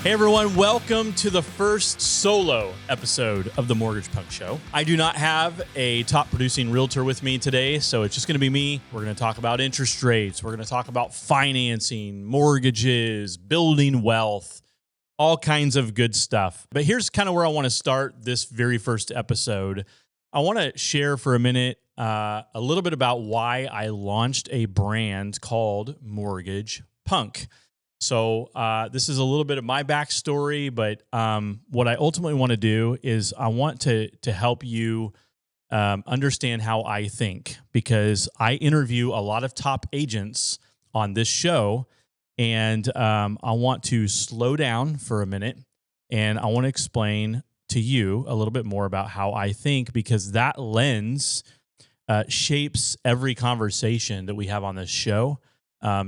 Hey everyone, welcome to the first solo episode of the Mortgage Punk Show. I do not have a top producing realtor with me today, so it's just going to be me. We're going to talk about interest rates. We're going to talk about financing, mortgages, building wealth, all kinds of good stuff. But here's kind of where I want to start this very first episode. I want to share for a minute a little bit about why I launched a brand called Mortgage Punk. So this is a little bit of my backstory, but what I ultimately want to do is I want to help you understand how I think, because I interview a lot of top agents on this show, and I want to slow down for a minute, and I want to explain to you a little bit more about how I think, because that lens shapes every conversation that we have on this show.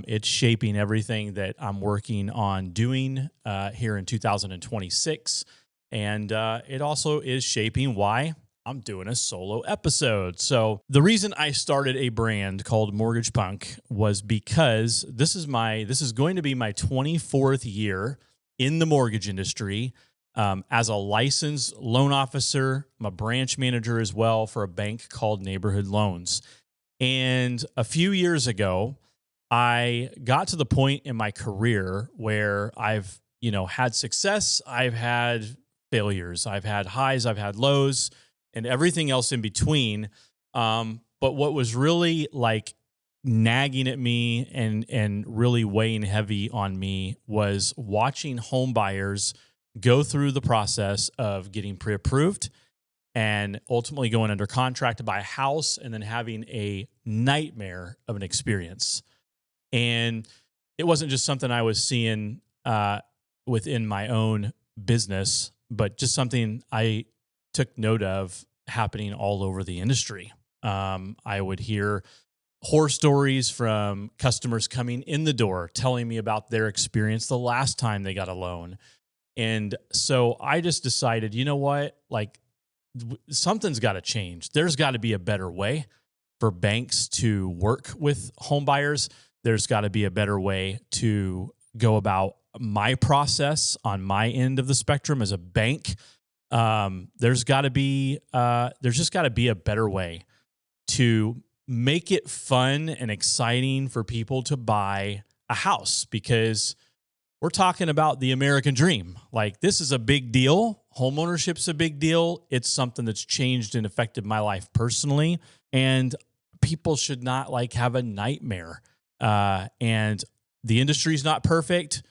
It's shaping everything that I'm working on doing here in 2026. And it also is shaping why I'm doing a solo episode. So the reason I started a brand called Mortgage Punk was because this is going to be my 24th year in the mortgage industry as a licensed loan officer. I'm a branch manager as well for a bank called Neighborhood Loans. And a few years ago, I got to the point in my career where I've, had success, I've had failures, I've had highs, I've had lows, and everything else in between. But what was really like nagging at me and really weighing heavy on me was watching home buyers go through the process of getting pre-approved and ultimately going under contract to buy a house and then having a nightmare of an experience. And it wasn't just something I was seeing within my own business, but just something I took note of happening all over the industry. I would hear horror stories from customers coming in the door, telling me about their experience the last time they got a loan. And so I just decided, you know what, something's got to change. There's got to be a better way for banks to work with home buyers. There's got to be a better way to go about my process on my end of the spectrum as a bank. There's just got to be a better way to make it fun and exciting for people to buy a house, because we're talking about the American dream. Like, this is a big deal. Homeownership's a big deal. It's something that's changed and affected my life personally, and people should not have a nightmare. And the industry is not perfect.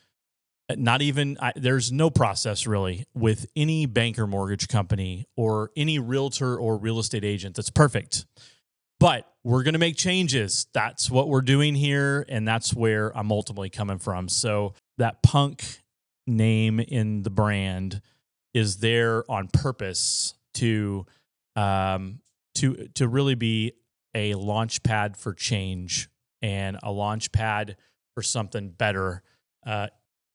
There's no process really with any bank or mortgage company or any realtor or real estate agent that's perfect. But we're going to make changes. That's what we're doing here, and that's where I'm ultimately coming from. So that punk name in the brand is there on purpose to really be a launch pad for change and a launch pad for something better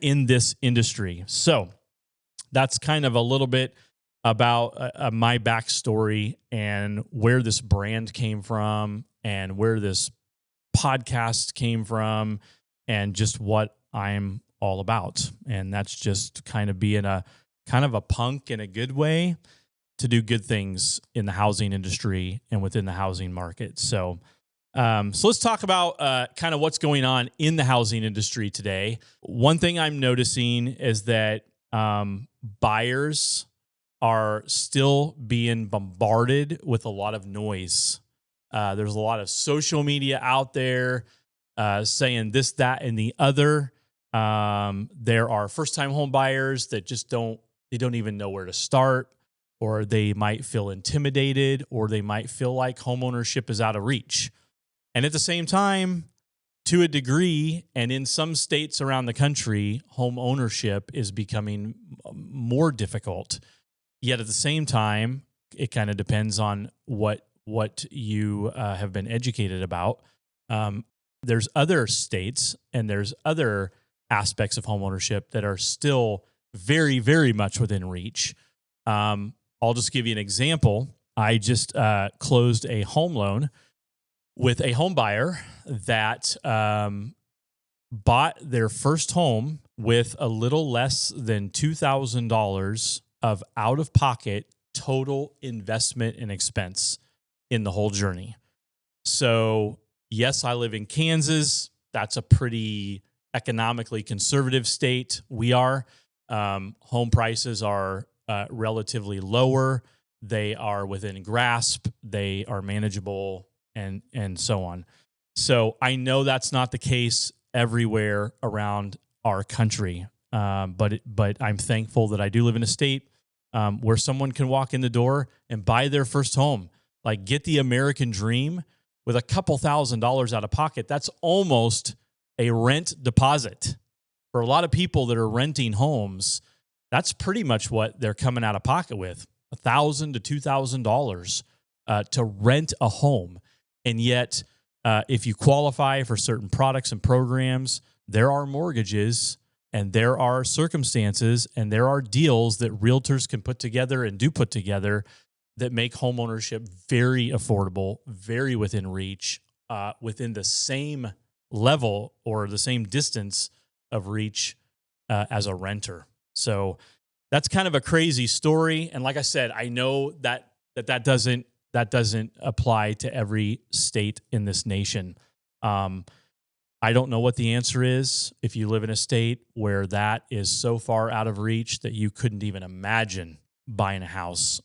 in this industry. So that's kind of a little bit about my backstory and where this brand came from and where this podcast came from and just what I'm all about. And that's just kind of being a punk in a good way to do good things in the housing industry and within the housing market. So let's talk about kind of what's going on in the housing industry today. One thing I'm noticing is that buyers are still being bombarded with a lot of noise. There's a lot of social media out there saying this, that, and the other. There are first-time home buyers that just don't even know where to start, or they might feel intimidated, or they might feel like homeownership is out of reach. And at the same time, to a degree, and in some states around the country, home ownership is becoming more difficult. Yet at the same time, it kind of depends on what you have been educated about. There's other states and there's other aspects of home ownership that are still very, very much within reach. I'll just give you an example. I just closed a home loan with a home buyer that bought their first home with a little less than $2,000 of out-of-pocket total investment and expense in the whole journey. So, yes, I live in Kansas. That's a pretty economically conservative state. We are. Home prices are relatively lower. They are within grasp. They are manageable, and so on. So I know that's not the case everywhere around our country, but I'm thankful that I do live in a state where someone can walk in the door and buy their first home, like get the American dream with a couple $1,000s out of pocket. That's almost a rent deposit. For a lot of people that are renting homes, that's pretty much what they're coming out of pocket with, $1,000 to $2,000 to rent a home. And yet, if you qualify for certain products and programs, there are mortgages and there are circumstances and there are deals that realtors can put together and do put together that make homeownership very affordable, very within reach, within the same level or the same distance of reach as a renter. So that's kind of a crazy story. And like I said, I know that doesn't apply to every state in this nation. I don't know what the answer is if you live in a state where that is so far out of reach that you couldn't even imagine buying a house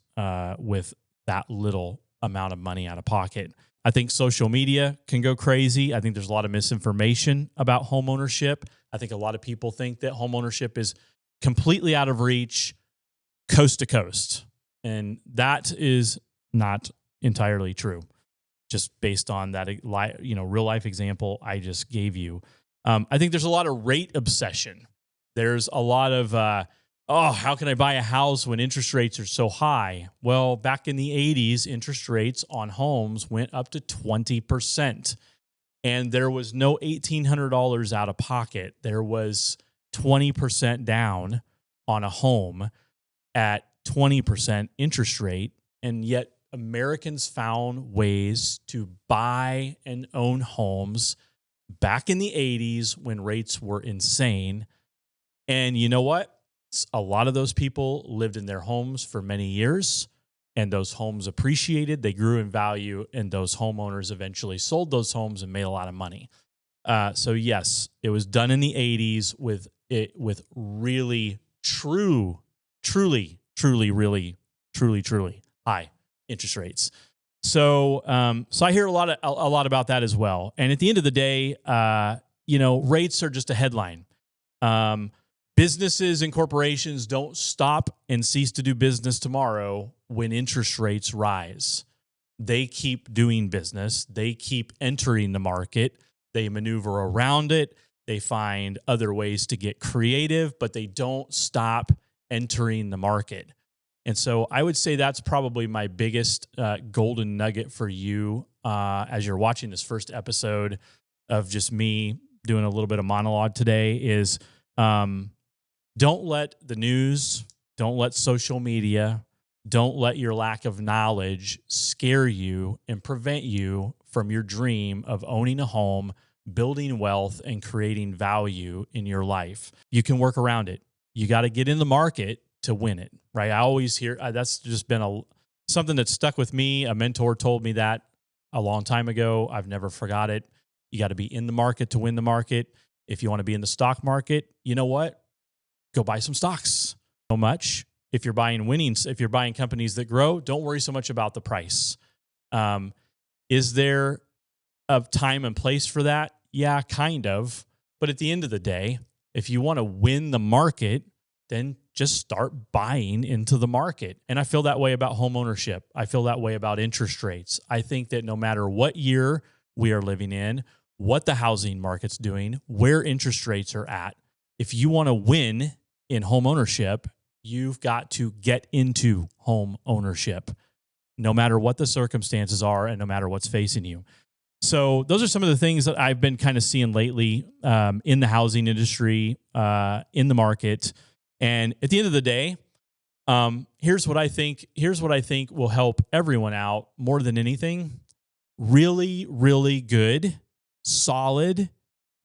with that little amount of money out of pocket. I think social media can go crazy. I think there's a lot of misinformation about homeownership. I think a lot of people think that homeownership is completely out of reach, coast to coast. And that is not entirely true, just based on that real life example I just gave you. I think there's a lot of rate obsession. There's a lot of, how can I buy a house when interest rates are so high? Well, back in the 80s, interest rates on homes went up to 20%. And there was no $1,800 out of pocket. There was 20% down on a home at 20% interest rate. And yet Americans found ways to buy and own homes back in the 80s when rates were insane. And you know what? A lot of those people lived in their homes for many years, and those homes appreciated. They grew in value, and those homeowners eventually sold those homes and made a lot of money. So yes, it was done in the 80s with really, truly high interest rates. So I hear a lot about that as well. And at the end of the day, rates are just a headline. Businesses and corporations don't stop and cease to do business tomorrow when interest rates rise. They keep doing business. They keep entering the market. They maneuver around it. They find other ways to get creative, but they don't stop entering the market. And so I would say that's probably my biggest golden nugget for you as you're watching this first episode of just me doing a little bit of monologue today is don't let the news, don't let social media, don't let your lack of knowledge scare you and prevent you from your dream of owning a home, building wealth, and creating value in your life. You can work around it. You got to get in the market to win it, right? I always hear that's just been something that stuck with me. A mentor told me that a long time ago. I've never forgot it. You got to be in the market to win the market. If you want to be in the stock market, you know what? Go buy some stocks. So much. If you're buying companies that grow, don't worry so much about the price. Is there a time and place for that? Yeah, kind of. But at the end of the day, if you want to win the market, then just start buying into the market. And I feel that way about home ownership. I feel that way about interest rates. I think that no matter what year we are living in, what the housing market's doing, where interest rates are at, if you want to win in home ownership, you've got to get into home ownership, no matter what the circumstances are and no matter what's facing you. So those are some of the things that I've been kind of seeing lately in the housing industry, in the market. And at the end of the day, here's what I think will help everyone out more than anything. Really, really good, solid,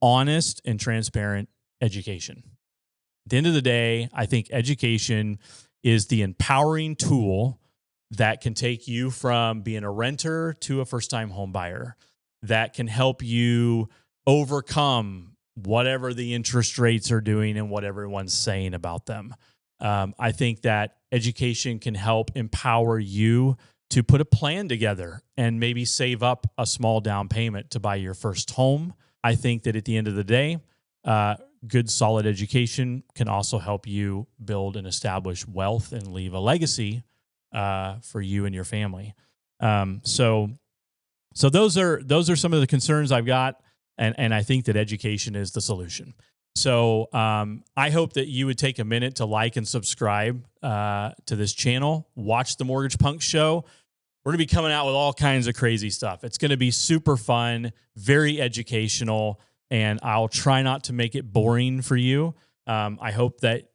honest, and transparent education. At the end of the day, I think education is the empowering tool that can take you from being a renter to a first-time home buyer, that can help you overcome whatever the interest rates are doing and what everyone's saying about them. I think that education can help empower you to put a plan together and maybe save up a small down payment to buy your first home. I think that at the end of the day, good, solid education can also help you build and establish wealth and leave a legacy for you and your family. So those are some of the concerns I've got, and I think that education is the solution. So I hope that you would take a minute to like and subscribe to this channel. Watch the Mortgage Punk Show. We're going to be coming out with all kinds of crazy stuff. It's going to be super fun, very educational, and I'll try not to make it boring for you. I hope that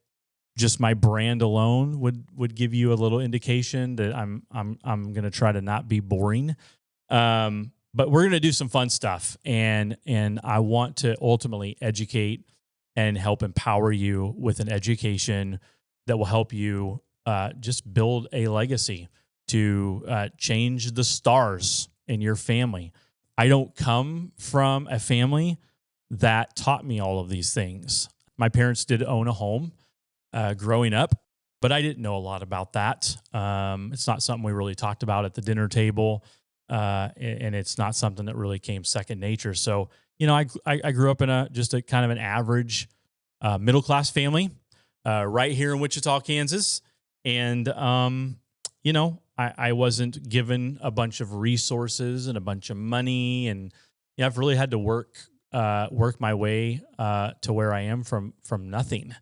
just my brand alone would give you a little indication that I'm going to try to not be boring. But we're going to do some fun stuff, and I want to ultimately educate and help empower you with an education that will help you just build a legacy to change the stars in your family. I don't come from a family that taught me all of these things. My parents did own a home growing up, but I didn't know a lot about that. It's not something we really talked about at the dinner table, and it's not something that really came second nature. So, I grew up in just a kind of an average middle-class family right here in Wichita, Kansas. And, I wasn't given a bunch of resources and a bunch of money. And I've really had to work my way to where I am from nothing.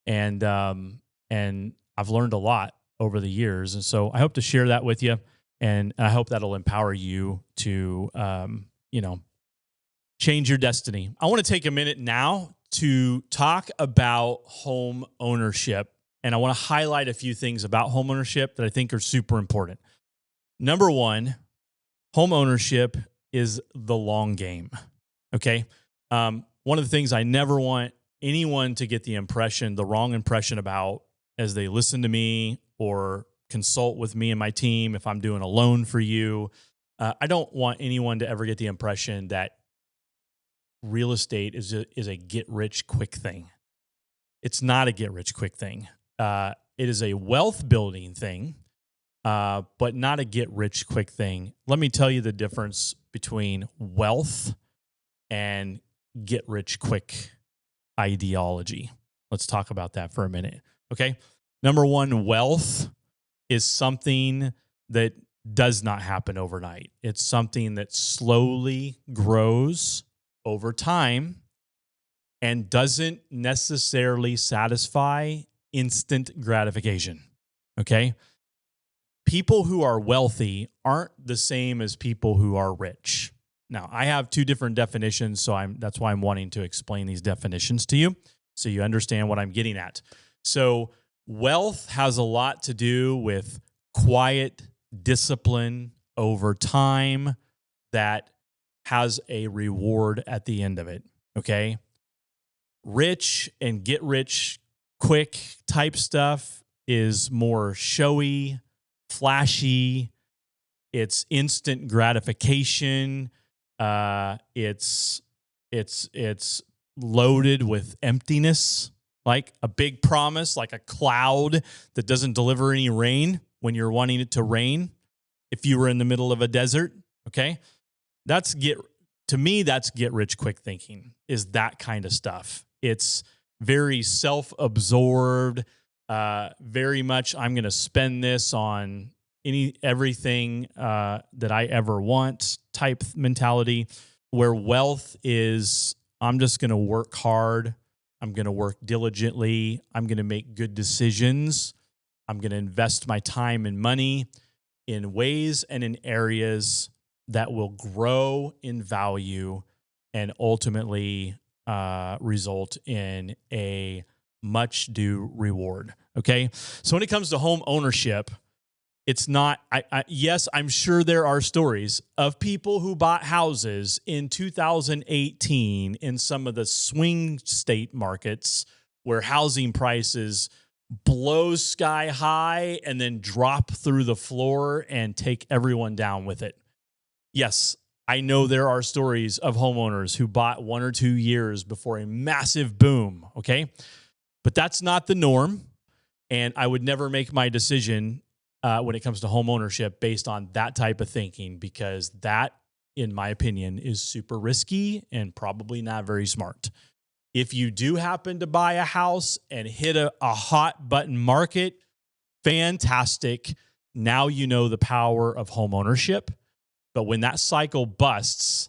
And I've learned a lot over the years. And so I hope to share that with you. And I hope that'll empower you to, change your destiny. I want to take a minute now to talk about home ownership. And I want to highlight a few things about home ownership that I think are super important. Number one, home ownership is the long game. Okay. One of the things I never want anyone to get the wrong impression about as they listen to me or consult with me and my team, if I'm doing a loan for you, I don't want anyone to ever get the impression that real estate is a get-rich-quick thing. It's not a get-rich-quick thing. It is a wealth-building thing, but not a get-rich-quick thing. Let me tell you the difference between wealth and get-rich-quick ideology. Let's talk about that for a minute, okay? Number one, wealth is something that does not happen overnight. It's something that slowly grows over time and doesn't necessarily satisfy instant gratification, okay? People who are wealthy aren't the same as people who are rich. Now, I have two different definitions, so that's why I'm wanting to explain these definitions to you so you understand what I'm getting at. So wealth has a lot to do with quiet discipline over time that has a reward at the end of it, okay? Rich and get rich quick type stuff is more showy, flashy. It's instant gratification. It's loaded with emptiness, like a big promise, like a cloud that doesn't deliver any rain when you're wanting it to rain. If you were in the middle of a desert, okay? That's get rich quick thinking, is that kind of stuff. It's very self-absorbed, very much I'm going to spend this on everything that I ever want type mentality, where wealth is I'm just going to work hard. I'm going to work diligently. I'm going to make good decisions. I'm going to invest my time and money in ways and in areas that will grow in value and ultimately result in a much due reward. Okay. So when it comes to home ownership, it's not, yes, I'm sure there are stories of people who bought houses in 2018 in some of the swing state markets where housing prices blow sky high and then drop through the floor and take everyone down with it. Yes, I know there are stories of homeowners who bought 1 or 2 years before a massive boom, okay? But that's not the norm, and I would never make my decision when it comes to home ownership based on that type of thinking, because that, in my opinion, is super risky and probably not very smart. If you do happen to buy a house and hit a hot button market, fantastic. Now you know the power of home ownership. But when that cycle busts,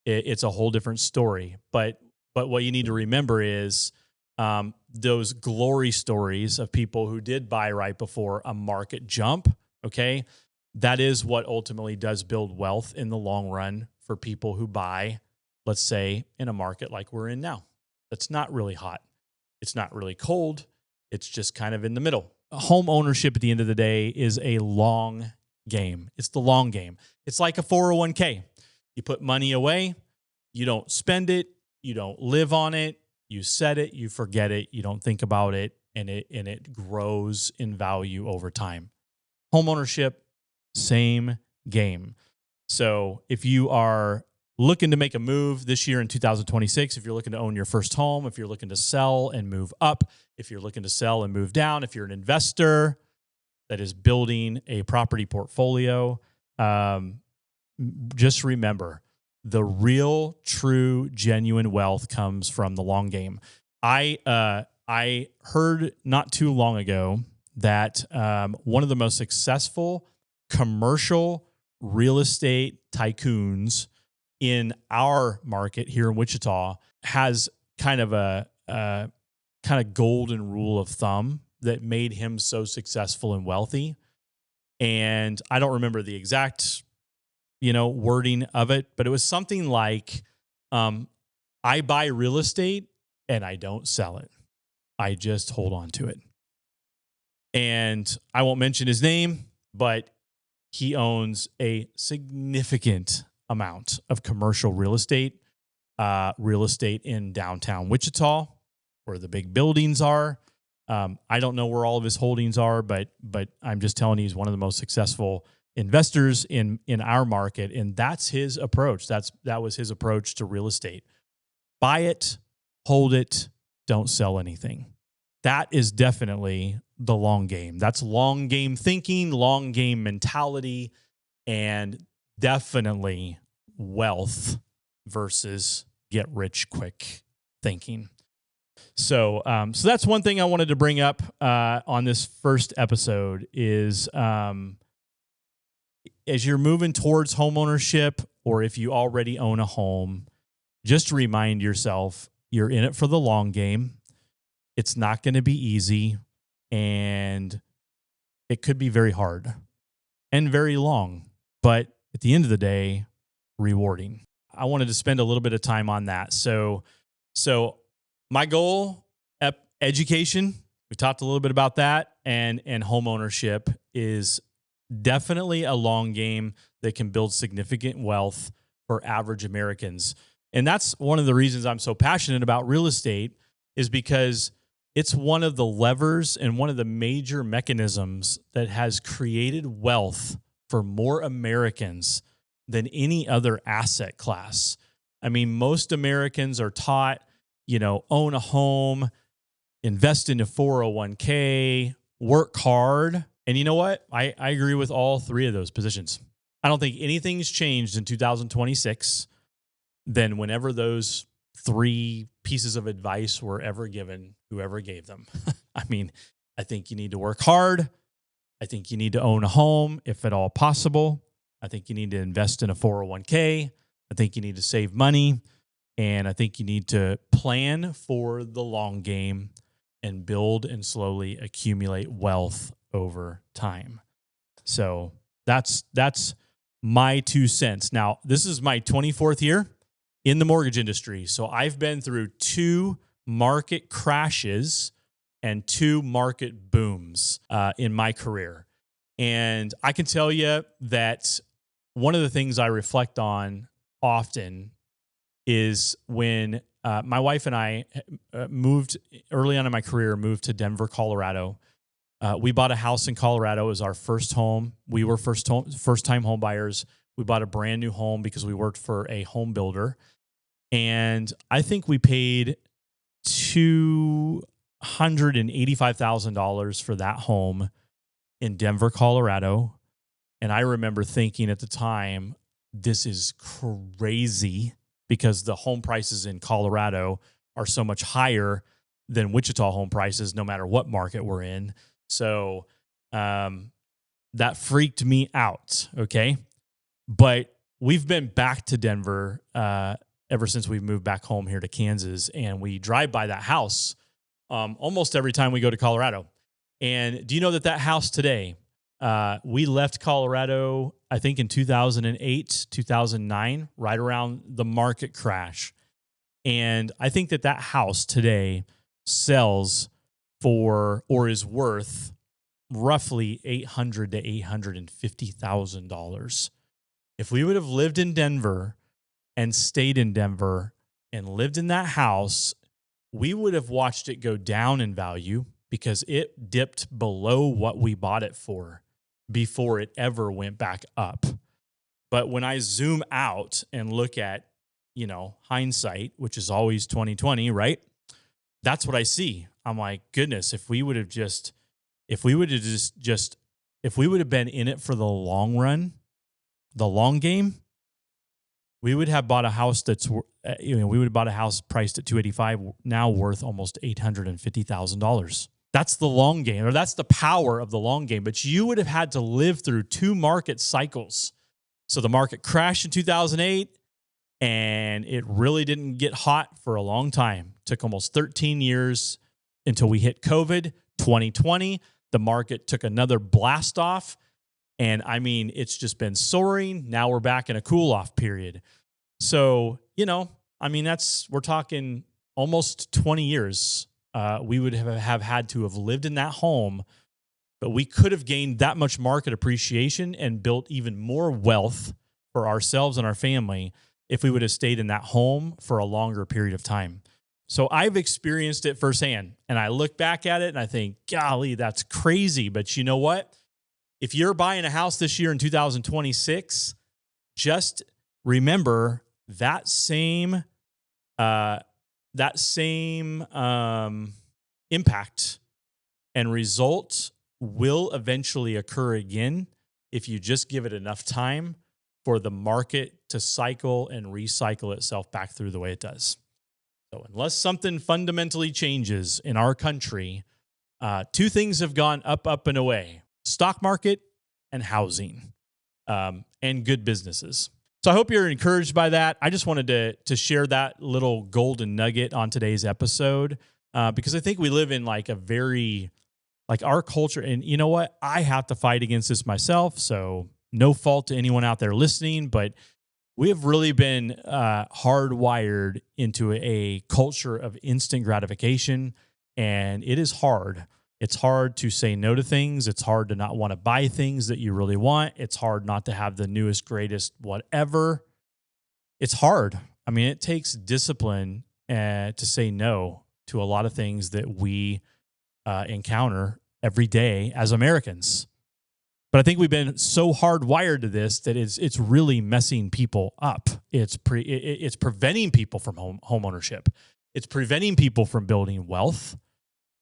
it's a whole different story. But what you need to remember is those glory stories of people who did buy right before a market jump, okay? That is what ultimately does build wealth in the long run for people who buy, let's say, in a market like we're in now. That's not really hot. It's not really cold. It's just kind of in the middle. Home ownership at the end of the day is a long game. It's the long game. It's like a 401k. You put money away, you don't spend it, you don't live on it, you set it, you forget it, you don't think about it, and it grows in value over time. Home ownership, same game. So if you are looking to make a move this year in 2026, if you're looking to own your first home, if you're looking to sell and move up, if you're looking to sell and move down, if you're an investor that is building a property portfolio, just remember, the real, true, genuine wealth comes from the long game. I heard not too long ago that one of the most successful commercial real estate tycoons in our market here in Wichita has kind of a kind of golden rule of thumb that made him so successful and wealthy. And I don't remember the exact, wording of it, but it was something like, I buy real estate and I don't sell it. I just hold on to it. And I won't mention his name, but he owns a significant amount of commercial real estate in downtown Wichita, where the big buildings are. I don't know where all of his holdings are, but I'm just telling you, he's one of the most successful investors in our market, and that's his approach. That was his approach to real estate. Buy it, hold it, don't sell anything. That is definitely the long game. That's long game thinking, long game mentality, and definitely wealth versus get rich quick thinking. So that's one thing I wanted to bring up on this first episode is as you're moving towards homeownership, or if you already own a home, just remind yourself you're in it for the long game. It's not going to be easy, and it could be very hard and very long, but at the end of the day, rewarding. I wanted to spend a little bit of time on that. So my goal, education, we talked a little bit about that, and home ownership is definitely a long game that can build significant wealth for average Americans. And that's one of the reasons I'm so passionate about real estate, is because it's one of the levers and one of the major mechanisms that has created wealth for more Americans than any other asset class. I mean, most Americans are taught, own a home, invest in a 401k, work hard. And you know what? I agree with all three of those positions. I don't think anything's changed in 2026 than whenever those three pieces of advice were ever given, whoever gave them. I mean, I think you need to work hard. I think you need to own a home if at all possible. I think you need to invest in a 401k. I think you need to save money. And I think you need to plan for the long game and build and slowly accumulate wealth over time. So that's my 2 cents. Now, this is my 24th year in the mortgage industry. So I've been through 2 market crashes and 2 market booms in my career. And I can tell you that one of the things I reflect on often is when my wife and I moved early on in my career, moved to Denver, Colorado. We bought a house in Colorado. It was our first home. We were first-time home buyers. We bought a brand new home because we worked for a home builder. And I think we paid $285,000 for that home in Denver, Colorado. And I remember thinking at the time, this is crazy because the home prices in Colorado are so much higher than Wichita home prices, no matter what market we're in. So that freaked me out, okay? But we've been back to Denver ever since we've moved back home here to Kansas, and we drive by that house almost every time we go to Colorado. And do you know that house today, we left Colorado, I think in 2008, 2009, right around the market crash. And I think that house today sells for or is worth roughly $800,000 to $850,000. If we would have lived in Denver and stayed in Denver and lived in that house, we would have watched it go down in value because it dipped below what we bought it for before it ever went back up. But when I zoom out and look at, hindsight, which is always 2020, right? That's what I see. I'm like, goodness, if we would have been in it for the long run, the long game, we would have bought a house we would have bought a house priced at $285,000, now worth almost $850,000. That's the long game, or that's the power of the long game. But you would have had to live through two market cycles. So the market crashed in 2008, and it really didn't get hot for a long time. It took almost 13 years until we hit COVID. 2020, the market took another blast off. And I mean, it's just been soaring. Now we're back in a cool off period. So, we're talking almost 20 years. We would have had to have lived in that home, but we could have gained that much market appreciation and built even more wealth for ourselves and our family if we would have stayed in that home for a longer period of time. So I've experienced it firsthand, and I look back at it and I think, golly, that's crazy. But you know what? If you're buying a house this year in 2026, just remember that same impact and result will eventually occur again if you just give it enough time for the market to cycle and recycle itself back through the way it does. So unless something fundamentally changes in our country, two things have gone up and away: stock market and housing, and good businesses. So I hope you're encouraged by that. I just wanted to share that little golden nugget on today's episode, because I think we live in our culture. And you know what? I have to fight against this myself. So no fault to anyone out there listening, but we have really been hardwired into a culture of instant gratification, and it is hard. It's hard to say no to things. It's hard to not want to buy things that you really want. It's hard not to have the newest, greatest, whatever. It's hard. I mean, it takes discipline to say no to a lot of things that we encounter every day as Americans. But I think we've been so hardwired to this that it's really messing people up. It's preventing people from home ownership. It's preventing people from building wealth,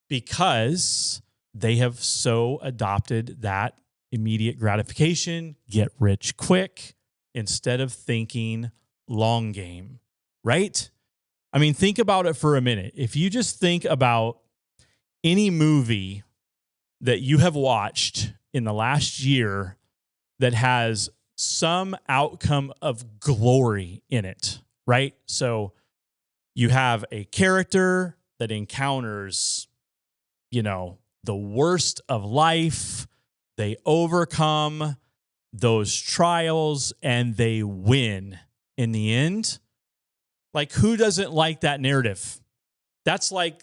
because they have so adopted that immediate gratification, get rich quick, instead of thinking long game, right? I mean, think about it for a minute. If you just think about any movie that you have watched in the last year that has some outcome of glory in it, right? So you have a character that encounters the worst of life. They overcome those trials and they win in the end. Like, who doesn't like that narrative? That's like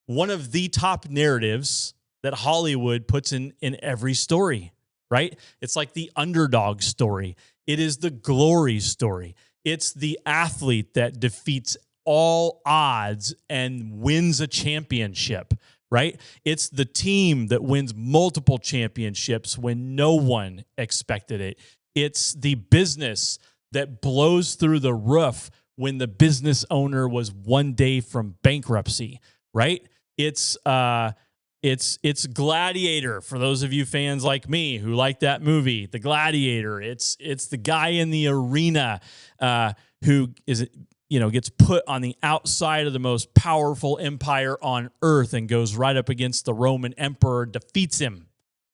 one of the top narratives that Hollywood puts in every story, right? It's like the underdog story. It is the glory story. It's the athlete that defeats all odds and wins a championship, right? It's the team that wins multiple championships when no one expected it. It's the business that blows through the roof when the business owner was one day from bankruptcy, right? It's Gladiator, for those of you fans like me who like that movie, The Gladiator. It's the guy in the arena who is, gets put on the outside of the most powerful empire on earth and goes right up against the Roman emperor, defeats him,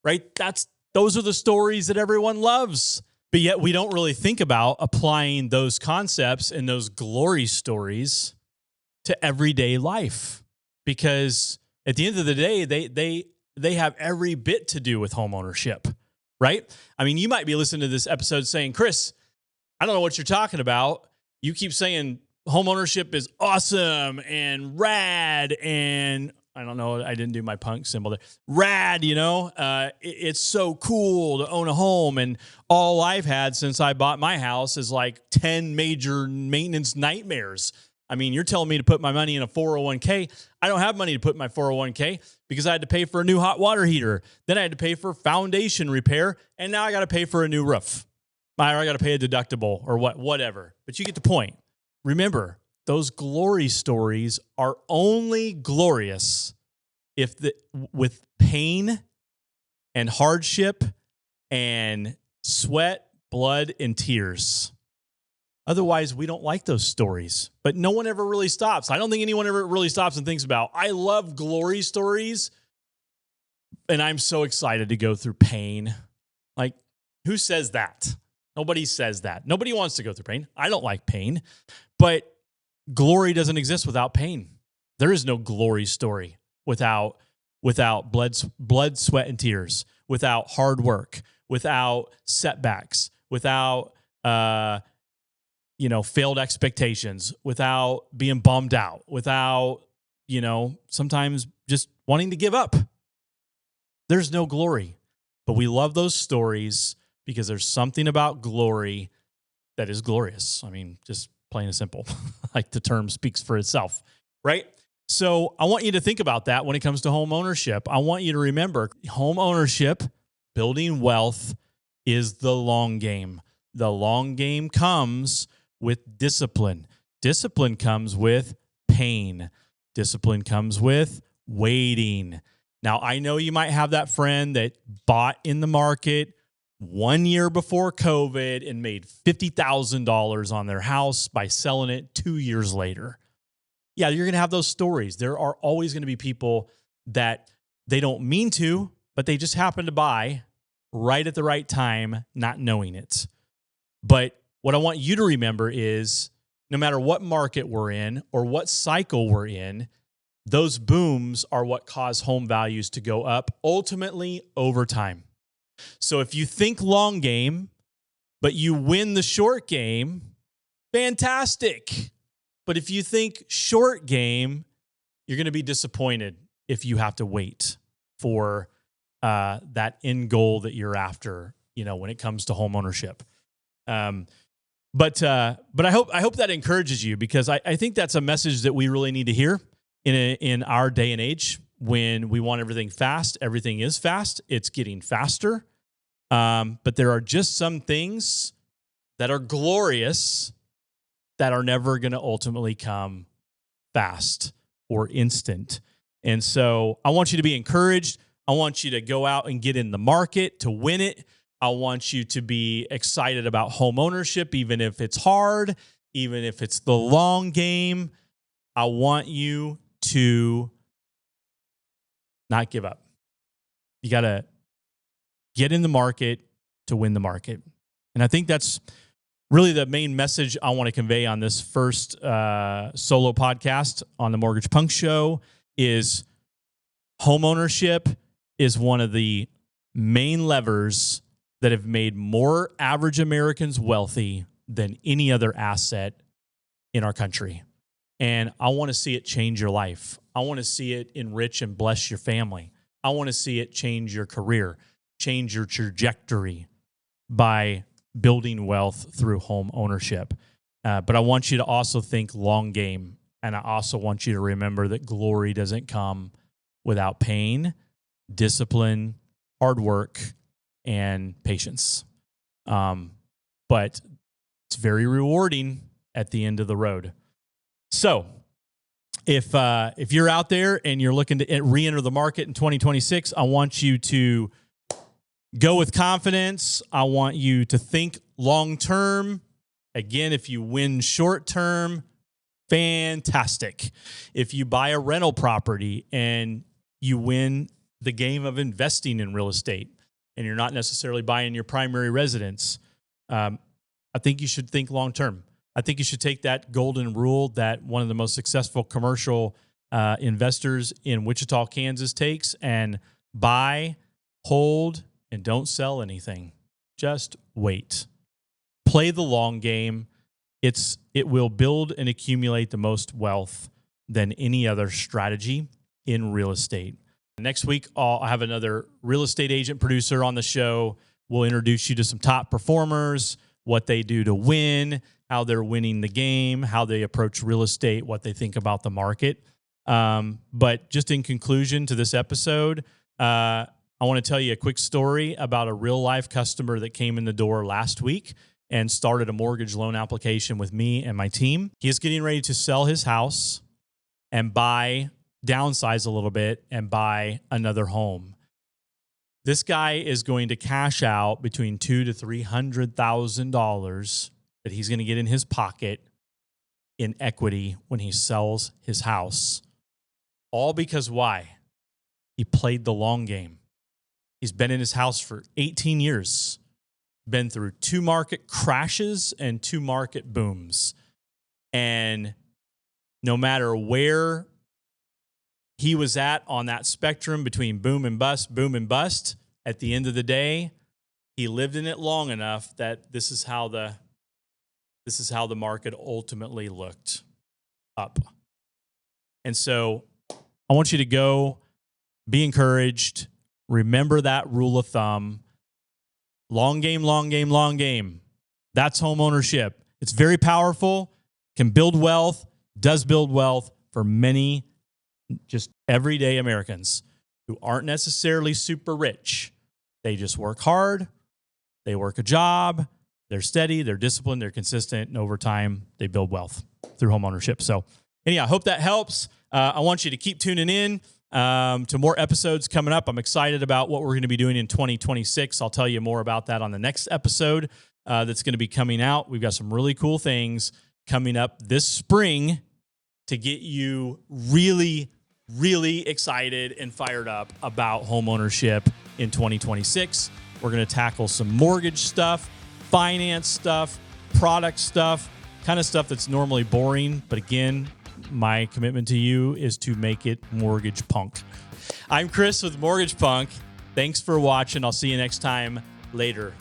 right? Those are the stories that everyone loves. But yet we don't really think about applying those concepts and those glory stories to everyday life, because at the end of the day, they have every bit to do with homeownership, right? I mean, you might be listening to this episode saying, Chris, I don't know what you're talking about. You keep saying homeownership is awesome and rad, and I don't know, I didn't do my punk symbol there. Rad, it's so cool to own a home. And all I've had since I bought my house is like 10 major maintenance nightmares. I mean, you're telling me to put my money in a 401k. I don't have money to put in my 401k because I had to pay for a new hot water heater. Then I had to pay for foundation repair. And now I got to pay for a new roof. Or I got to pay a deductible or whatever. But you get the point. Remember, those glory stories are only glorious if with pain and hardship and sweat, blood, and tears. Otherwise, we don't like those stories. But no one ever really stops. I don't think anyone ever really stops and thinks about, I love glory stories, and I'm so excited to go through pain. Like, who says that? Nobody says that. Nobody wants to go through pain. I don't like pain. But glory doesn't exist without pain. There is no glory story without blood, sweat, and tears, without hard work, without setbacks, without failed expectations, without being bummed out, without sometimes just wanting to give up. There's no glory. But we love those stories because there's something about glory that is glorious. I mean, just plain and simple. Like the term speaks for itself, right? So I want you to think about that when it comes to home ownership. I want you to remember home ownership, building wealth, is the long game. The long game comes with discipline. Discipline comes with pain. Discipline comes with waiting. Now, I know you might have that friend that bought in the market 1 year before COVID and made $50,000 on their house by selling it 2 years later. Yeah, you're going to have those stories. There are always going to be people that they don't mean to, but they just happen to buy right at the right time, not knowing it. But what I want you to remember is no matter what market we're in or what cycle we're in, those booms are what cause home values to go up ultimately over time. So if you think long game, but you win the short game, fantastic. But if you think short game, you're going to be disappointed if you have to wait for that end goal that you're after, when it comes to home ownership. But I hope that encourages you, because I think that's a message that we really need to hear in our day and age when we want everything fast. Everything is fast. It's getting faster. But there are just some things that are glorious that are never going to ultimately come fast or instant. And so I want you to be encouraged. I want you to go out and get in the market to win it. I want you to be excited about home ownership, even if it's hard, even if it's the long game. I want you to not give up. You got to get in the market to win the market. And I think that's really the main message I want to convey on this first solo podcast on the Mortgage Punk Show is homeownership is one of the main levers that have made more average Americans wealthy than any other asset in our country. And I want to see it change your life. I want to see it enrich and bless your family. I want to see it change your career, change your trajectory by building wealth through home ownership. But I want you to also think long game And I also want you to remember that glory doesn't come without pain, discipline, hard work, and patience. But it's very rewarding at the end of the road. So if you're out there and you're looking to re-enter the market in 2026, I want you to go with confidence. I want you to think long-term. Again, if you win short-term, fantastic. If you buy a rental property and you win the game of investing in real estate and you're not necessarily buying your primary residence, I think you should think long-term. I think you should take that golden rule that one of the most successful commercial investors in Wichita, Kansas takes and buy, hold, and don't sell anything. Just wait. Play the long game. It will build and accumulate the most wealth than any other strategy in real estate. Next week, I'll have another real estate agent producer on the show. We'll introduce you to some top performers, what they do to win, how they're winning the game, how they approach real estate, what they think about the market. But just in conclusion to this episode, I want to tell you a quick story about a real life customer that came in the door last week and started a mortgage loan application with me and my team. He is getting ready to sell his house and downsize a little bit and buy another home. This guy is going to cash out between $200,000 to $300,000 that he's going to get in his pocket in equity when he sells his house. All because why? He played the long game. He's been in his house for 18 years, been through 2 market crashes and 2 market booms. And no matter where he was at on that spectrum between boom and bust, at the end of the day, he lived in it long enough that this is how the market ultimately looked up. And so I want you to go, be encouraged, remember that rule of thumb. Long game, long game, long game. That's home ownership. It's very powerful, can build wealth, does build wealth for many just everyday Americans who aren't necessarily super rich. They just work hard. They work a job. They're steady. They're disciplined. They're consistent. And over time, they build wealth through home ownership. So anyhow, I hope that helps. I want you to keep tuning in to more episodes coming up. I'm excited about what we're going to be doing in 2026. I'll tell you more about that on the next episode that's going to be coming out. We've got some really cool things coming up this spring to get you really, really excited and fired up about home ownership in 2026. We're going to tackle some mortgage stuff, finance stuff, product stuff, kind of stuff that's normally boring. But again, my commitment to you is to make it mortgage punk. I'm Chris with Mortgage Punk. Thanks for watching. I'll see you next time. Later.